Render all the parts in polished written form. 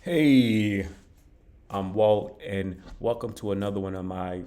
Hey, I'm Walt, and welcome to another one of my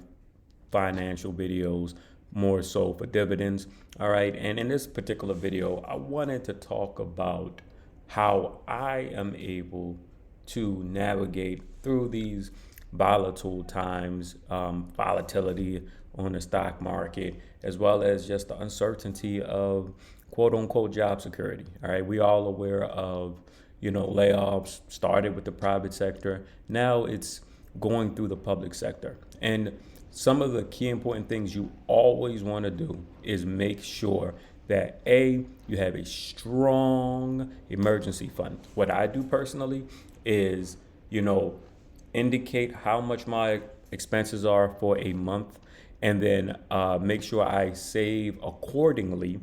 financial videos, more so for dividends. All right, and in this particular video, I wanted to talk about how I am able to navigate through these volatile times, volatility on the stock market, as well as just the uncertainty of quote unquote job security. All right, we all aware of layoffs started with the private sector. Now it's going through the public sector. And some of the key important things you always want to do is make sure that you have a strong emergency fund. What I do personally is, you know, indicate how much my expenses are for a month, and then make sure I save accordingly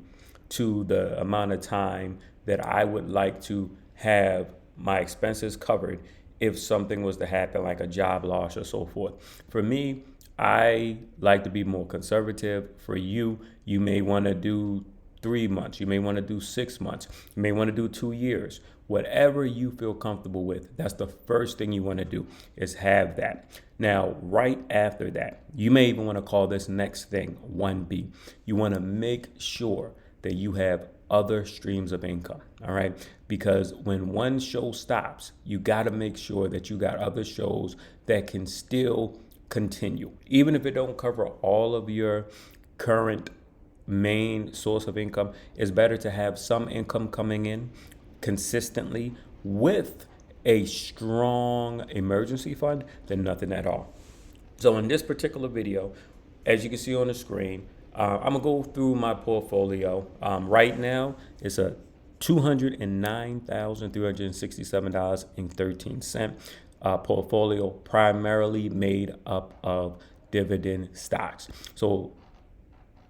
to the amount of time that I would like to have my expenses covered if something was to happen, like a job loss or so forth. For me, I like to be more conservative. For you, you may want to do 3 months, you may want to do 6 months, you may want to do 2 years. Whatever you feel comfortable with, that's the first thing you want to do, is have that. Now, right after that, you may even want to call this next thing 1B. You want to make sure that you have other streams of income. All right. Because when one show stops, you got to make sure that you got other shows that can still continue. Even if it don't cover all of your current main source of income, it's better to have some income coming in consistently with a strong emergency fund than nothing at all. So in this particular video, as you can see on the screen, I'm gonna go through my portfolio. Right now, it's a $209,367.13 portfolio, primarily made up of dividend stocks. So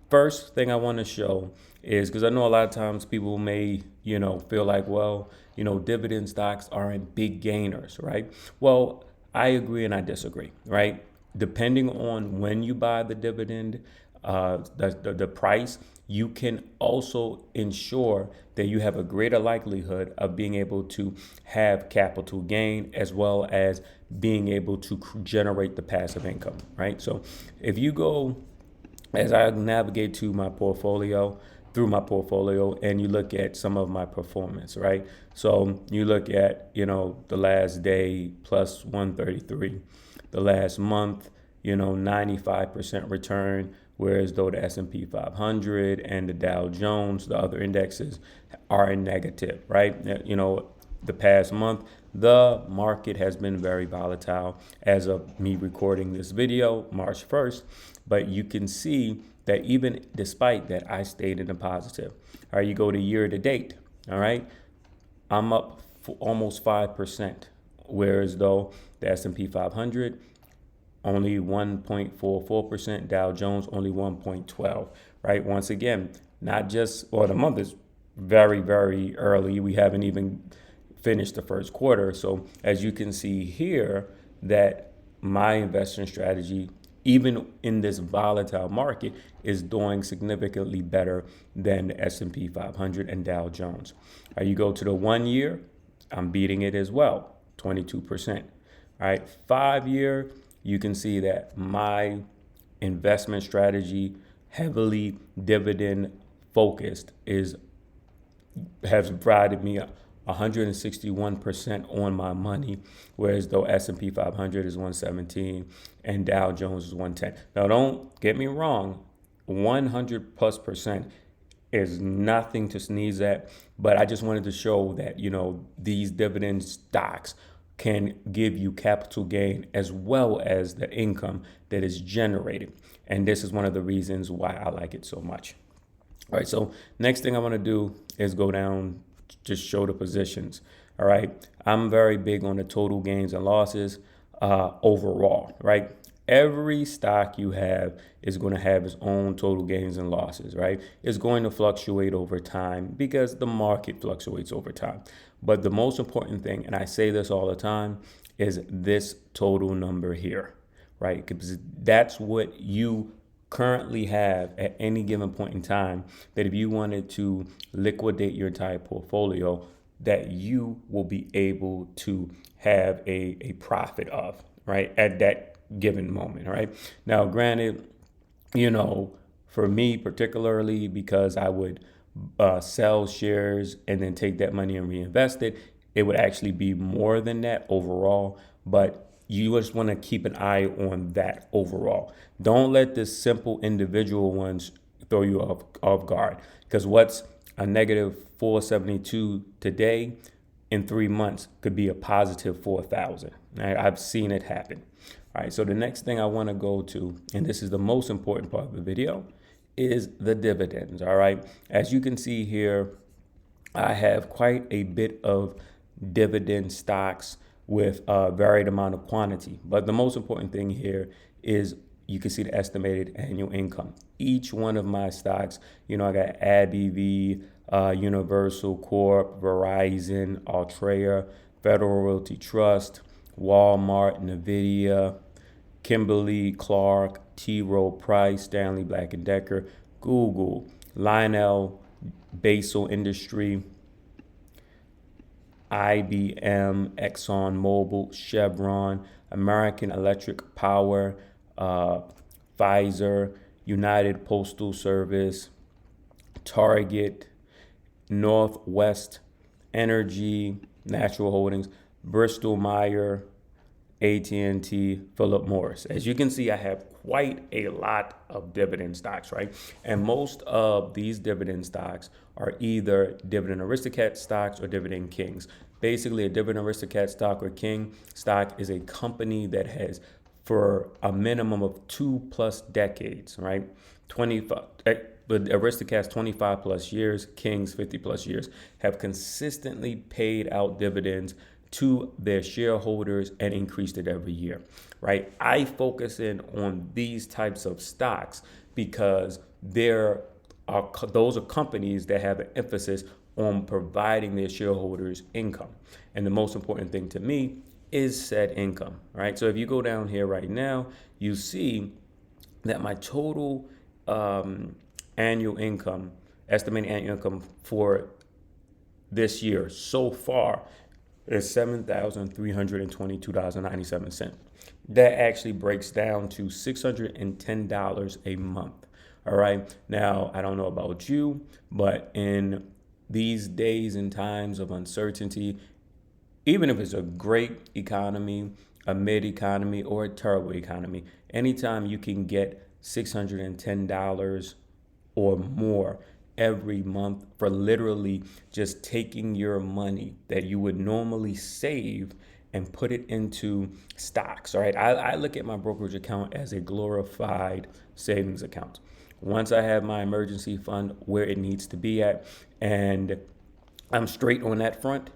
first thing I want to show is, because I know a lot of times people may, feel like, well, dividend stocks aren't big gainers, right? Well, I agree and I disagree, right? Depending on when you buy the dividend, the price, you can also ensure that you have a greater likelihood of being able to have capital gain, as well as being able to generate the passive income, right? So if you go, as I navigate to my portfolio, through my portfolio, and you look at some of my performance, right? So you look at, the last day plus 133, the last month, 95% return, whereas though the S&P 500 and the Dow Jones, the other indexes, are in negative, right? The past month, the market has been very volatile as of me recording this video, March 1st. But you can see that even despite that, I stayed in the positive. All right, you go to year to date, all right, I'm up for almost 5%, whereas though the S&P 500, only 1.44%, Dow Jones only 1.12, right? Once again, not just, well, the month is very, very early. We haven't even finished the first quarter. So as you can see here, that my investment strategy, even in this volatile market, is doing significantly better than the S&P 500 and Dow Jones. You go to the 1 year, I'm beating it as well, 22%. All right, 5 year, you can see that my investment strategy, heavily dividend focused, has provided me 161% on my money, whereas though S&P 500 is 117 and Dow Jones is 110. Now, don't get me wrong, 100+% is nothing to sneeze at, but I just wanted to show that, these dividend stocks can give you capital gain as well as the income that is generated. And this is one of the reasons why I like it so much. All right, so next thing I want to do is go down, just show the positions. All right, I'm very big on the total gains and losses overall, right? Every stock you have is going to have its own total gains and losses, right? It's going to fluctuate over time because the market fluctuates over time. But the most important thing, and I say this all the time, is this total number here, right? Because that's what you currently have at any given point in time, that if you wanted to liquidate your entire portfolio, that you will be able to have a profit of, right, at that given moment. All right. Now, granted, you know, for me particularly, because I would sell shares and then take that money and reinvest it, it would actually be more than that overall. But you just want to keep an eye on that overall. Don't let the simple individual ones throw you off guard. Because what's a negative 472 today in 3 months could be a positive 4,000. Right? I've seen it happen. All right, so the next thing I want to go to, and this is the most important part of the video, is the dividends. All right, as you can see here, I have quite a bit of dividend stocks with a varied amount of quantity. But the most important thing here is you can see the estimated annual income. Each one of my stocks, you know, I got AbbVie, Universal Corp, Verizon, Altria, Federal Realty Trust, Walmart, Nvidia, Kimberly Clark, T. Rowe Price, Stanley Black & Decker, Google, Lionel, Basel Industry, IBM, ExxonMobil, Chevron, American Electric Power, Pfizer, United Postal Service, Target, Northwest Energy, Natural Holdings, Bristol Myers, AT&T, Philip Morris. As you can see, I have quite a lot of dividend stocks, right? And most of these dividend stocks are either dividend aristocrat stocks or dividend kings. Basically, a dividend aristocrat stock or king stock is a company that has, for a minimum of 2+ decades, right? 25, but aristocrats 25+ years, kings 50+ years, have consistently paid out dividends to their shareholders and increased it every year, right? I focus in on these types of stocks because those are companies that have an emphasis on providing their shareholders income. And the most important thing to me is said income, right? So if you go down here right now, you see that my total annual income, estimated annual income for this year so far is $7,322.97. That actually breaks down to $610 a month. All right. Now, I don't know about you, but in these days and times of uncertainty, even if it's a great economy, a mid economy, or a terrible economy, anytime you can get $610 or more every month for literally just taking your money that you would normally save and put it into stocks. All right. I look at my brokerage account as a glorified savings account. Once I have my emergency fund where it needs to be at, and I'm straight on that front,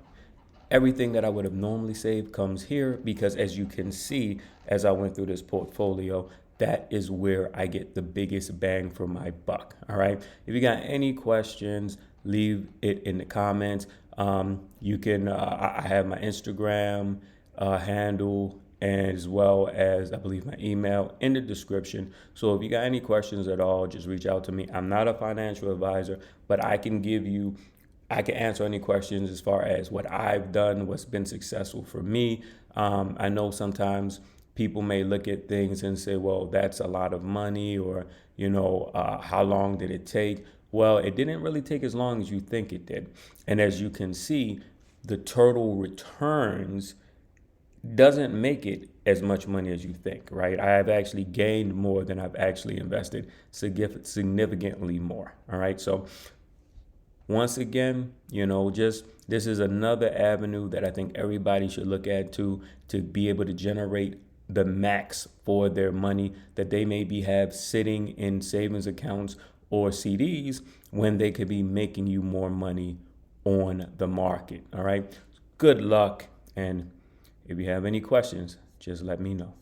everything that I would have normally saved comes here because, as you can see, as I went through this portfolio, that is where I get the biggest bang for my buck. All right. If you got any questions, leave it in the comments. You can, I have my Instagram handle, and as well as I believe my email in the description. So if you got any questions at all, just reach out to me. I'm not a financial advisor, but I can answer any questions as far as what I've done, what's been successful for me. I know sometimes people may look at things and say, well, that's a lot of money, or, how long did it take? Well, it didn't really take as long as you think it did. And as you can see, the total returns doesn't make it as much money as you think, right? I have actually gained more than I've actually invested, significantly more. All right. So once again, this is another avenue that I think everybody should look at to be able to generate the max for their money that they maybe have sitting in savings accounts or CDs when they could be making you more money on the market. All right. Good luck. And if you have any questions, just let me know.